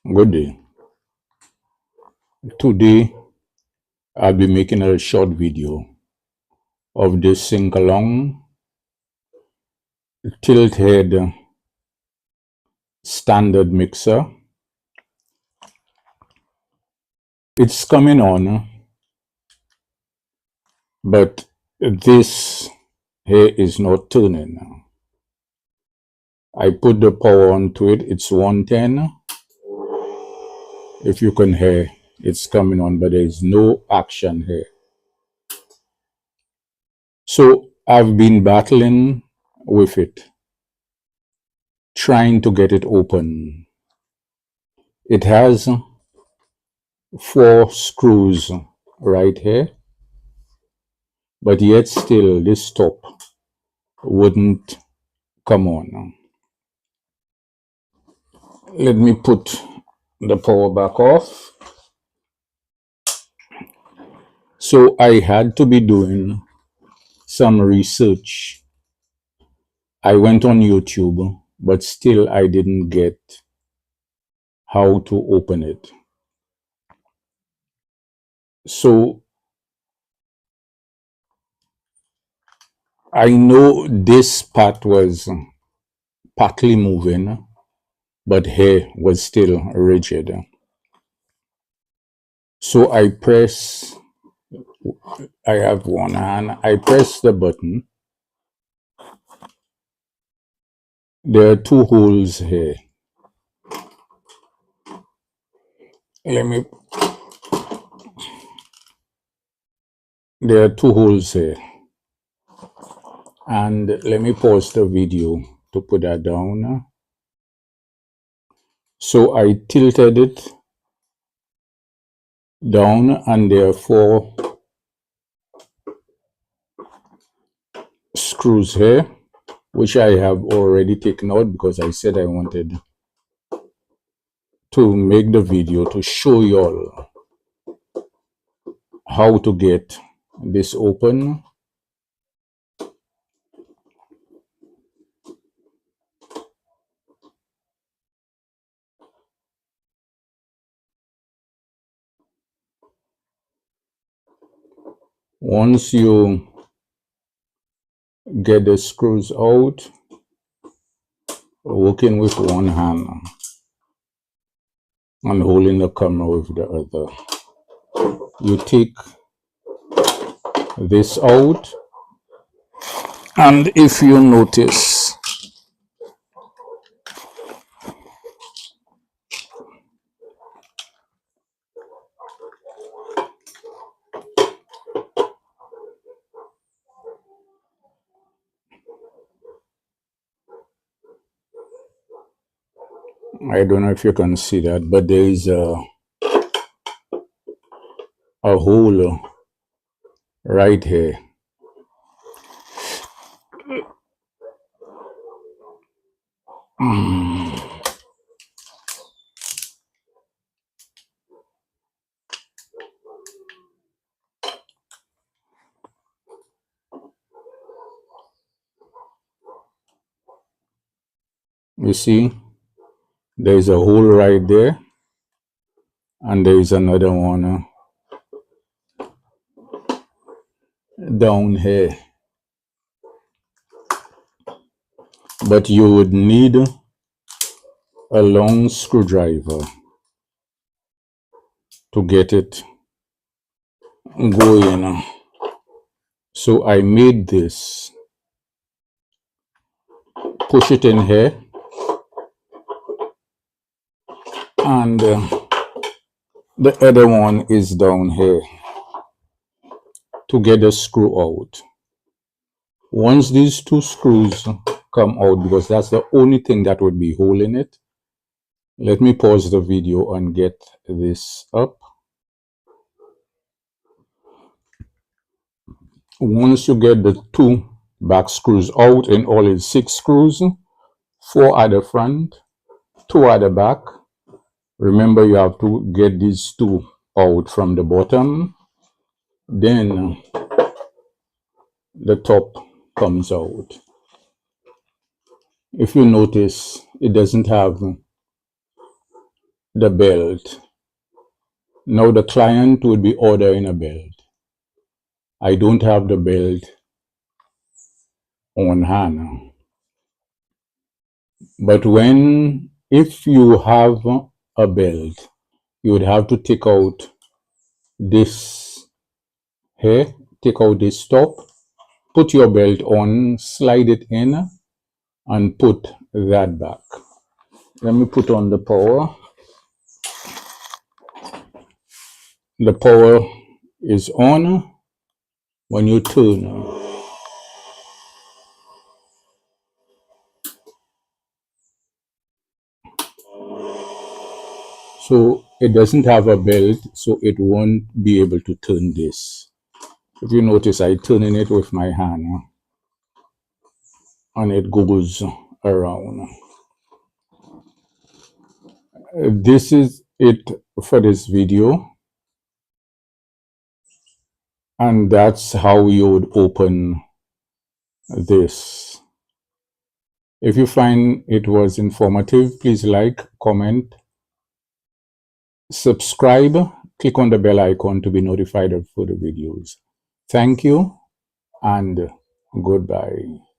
Good day. Today I'll be making a short video of this Sincalong tilt head standard mixer. It's coming on, but this here is not turning. I put the power onto it, it's 110. If you can hear, it's coming on, but there is no action here. So I've been battling with it, trying to get it open. It has 4 screws right here, but yet still this top wouldn't come on. Let me put the power back off. So I had to be doing some research. I went on YouTube, but still I didn't get how to open it. So I know this part was partly moving, but here was still rigid. So I have one hand, I press the button. There are 2 holes here. There are 2 holes here. And let me pause the video to put that down. So I tilted it down, and there are 4 screws here, which I have already taken out because I said I wanted to make the video to show you all how to get this open. Once you get the screws out, working with one hand and holding the camera with the other, you take this out, and if you notice, I don't know if you can see that, but there is a hole right here. You see, there is a hole right there, and there is another one down here. But you would need a long screwdriver to get it going. So I made this, push it in here, and the other one is down here to get the screw out. Once these 2 screws come out, because that's the only thing that would be holding it, let me pause the video and get this up. Once you get the 2 back screws out, in all is 6 screws, 4 at the front, 2 at the back. Remember, you have to get these 2 out from the bottom, then the top comes out. If you notice, it doesn't have the belt. Now the client would be ordering a belt. I don't have the belt on hand. But if you have a belt, you would have to take out this here, take out this top, put your belt on, slide it in, and put that back. Let me put on the power. The power is on when you turn. So it doesn't have a belt, so it won't be able to turn this. If you notice, I turning it with my hand and it goes around. This is it for this video, and that's how you would open this. If you find it was informative, please like, comment, subscribe, click on the bell icon to be notified of further videos. Thank you and goodbye.